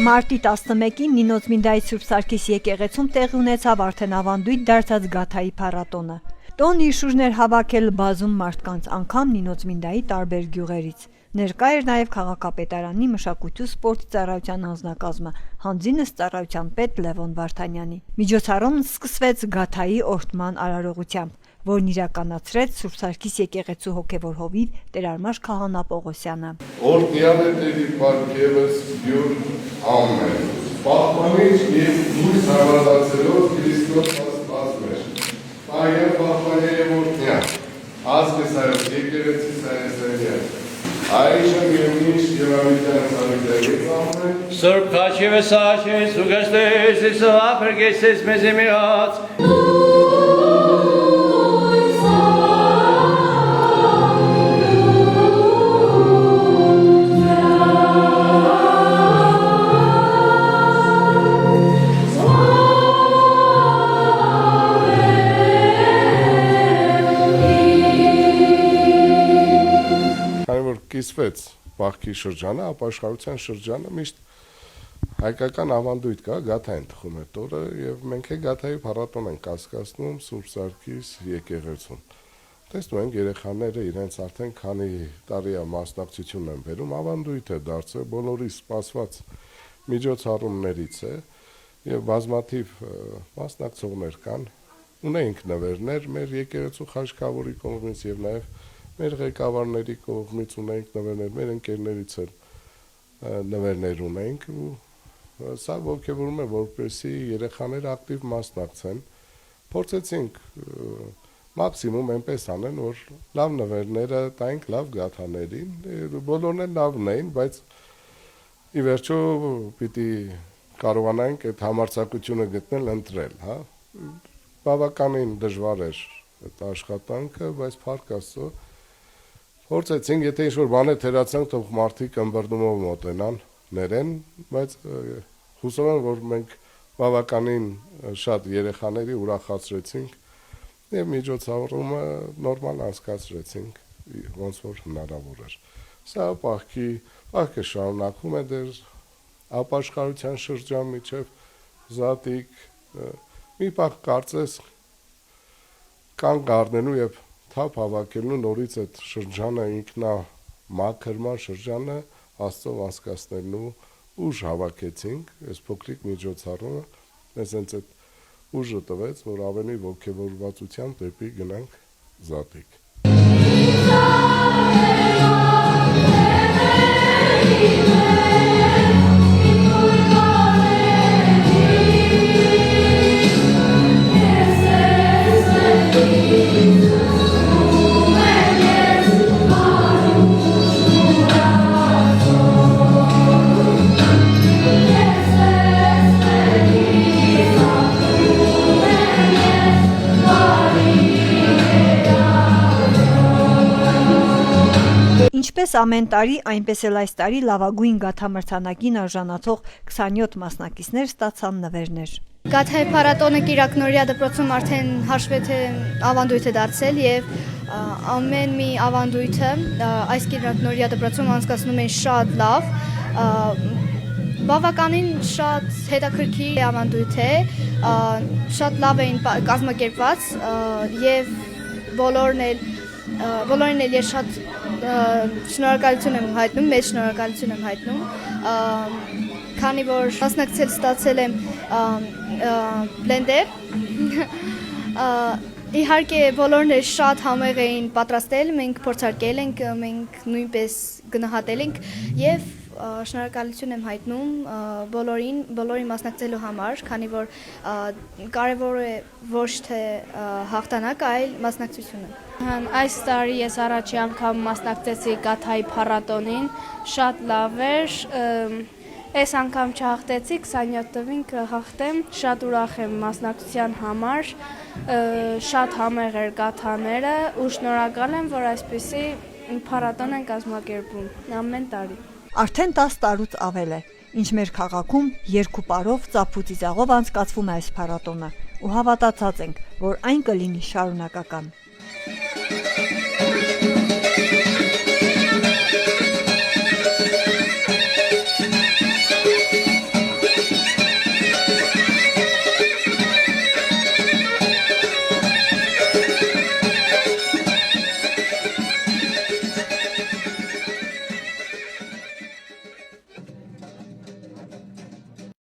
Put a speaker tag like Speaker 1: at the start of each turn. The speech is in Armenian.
Speaker 1: Մարտի 11-ին Նինոց-Մինդայի Սուրբ Սարգիս եկեղեցում տեղի ունեցավ արդեն ավանդույթ դարձած Գաթայի փառատոնը։ Տոնն իր շուրջն էր հավաքել բազում մարդկանց, անգամ Նինոց-Մինդայի տարբեր գյուղերից։ Ներկա էր նաև քաղաքապետարանի մշակույթի ու սպորտի ծառայության անձնակազմը, հանձինս ծառայության պետ Լևոն Վարդանյանի։ Միջոցառումն սկսվեց Գաթայի օրհնման արարողությամբ, որն իրականացրեց Սուրբ Սարգիս եկեղեցու հոգևոր հովիվ Տերարմաշ քահանա Պողոսյանը։
Speaker 2: Օրհնյալ է Տերի պարգևս յուր ամեն, պահպանիչ և լույս հավատացելով Քրիստոս ասպասմեր, այև պահպանի և օրհնյալ, ազգս հայոց եկեղեցիս Հայաստանյան, այժմ և միշտ և ամիտյան ծավիտերից ամեն,
Speaker 3: Սուրբ քաչիվս աշես, ուգստես, իսո ապրգեսես մեզ իմիած,
Speaker 2: կիսվեց Բախքի շրջանը, ապաշխարության շրջանը միշտ հայկական ավանդույթ կա, Գաթային թխում է տորը և մենք Գաթայի փառատոն ենք կասկածնում Սուրբ Սարգիս եկեղեցում։ Տեսնում ենք երեխաները իրենց արդեն քանի տարի մասնակցություն են բերում, ավանդույթ է դարձել, բոլորի սպասված միջոցառումներից է և բազմաթիվ մասնակցողներ կան, ունենք նվերներ մեր եկեղեցու խաչքավորի կողմից և նաև մեր ղեկավարների կողմից ունենք նվերներ, մեր ընկերներից էլ նվերներ ունենք ու սա ոգևորում է, որպեսզի երեխաները ակտիվ մասնակցեն, փորձեցինք մաքսիմում այնպես անեն, որ լավ նվերները տայինք լավ գաթաներին, բոլորն էլ լավն էին, բայց ի վերջո պիտի կարողանանք այդ համարձակությունը գտնել, ընտրել, հա, բավականին դժվար էր այդ աշխատանքը, բայց փառք Աստծո փորձեցինք, եթե ինչ-որ բան է թերացանք, թող մարդիկ ըմբռնումով մոտենան, ներեն, բայց հուսով եմ, որ մենք բավականին շատ երեխաների ուրախացրեցինք և միջոցառումը նորմալ անցկացրեցինք, ոնց որ հնարավոր էր։ Սա պահքը շարունակվում է դեր ապաշխարության շրջան միջև զատիկ, մի պահ կարծես կանգ առնելու և թափ հավաքելու նորից այդ շրջանը ինքնամաքրման շրջանը Աստծով անցկացնելու ուժ հավաքեցինք, այս փոքրիկ միջոցառումը մեզ հենց այդ ուժը տվեց, որ ավելի ոգևորվածությամբ դեպի գնանք զատիկ։
Speaker 1: Ինչպես ամեն տարի, այնպես էլ այս տարի լավագույն գաթամրցանակին արժանացող 27 մասնակիցներ ստացան նվերներ։
Speaker 4: Գաթայի փառատոնը Կիրակնորիա դպրոցում արդեն հաշվի թե ավանդույթ է դարձել և ամեն մի ավանդույթը այս Կիրակնորիա դպրոցում անցկացնում են շատ լավ, բավականին շատ հետաքրքիր ավանդույթ է, շատ լավ էին կազմակերպված և բոլորին էլ ես շատ շնորհակալություն եմ հայտնում, մեծ շնորհակալություն եմ հայտնում, քանի որ մասնակցել ստացել եմ բլենդեր, իհարկե բոլորն էլ շատ համեղ էին պատրաստել, մենք փորձարկել ենք, մենք նույնպես գնահատել ենք և շնորհակալություն եմ հայտնում բոլորին մասնակցելու համար, քանի որ կարևոր է ոչ թե հաղթանակ, այլ մասնակցությունը։
Speaker 5: Այս տարի ես առաջի անգամ մասնակցեցի Գաթայի փառատոնին, շատ լավ էր, այս անգամ չհաղթեցի, 27 տվին կհաղթեմ, շատ ուրախ եմ մասնակցության համար, շատ համեղ էր գաթաները ու շնորհակալ եմ, որ այսպիսի փառատոն են կազմակերպում ամեն տարի։
Speaker 1: Արդեն 10 տարուց ավել է, ինչ մեր քաղաքում երկու պարով ծափու ծիծաղով անցկացվում է այս փառատոնը ու հավատացած ենք, որ այն կլինի շարունակական։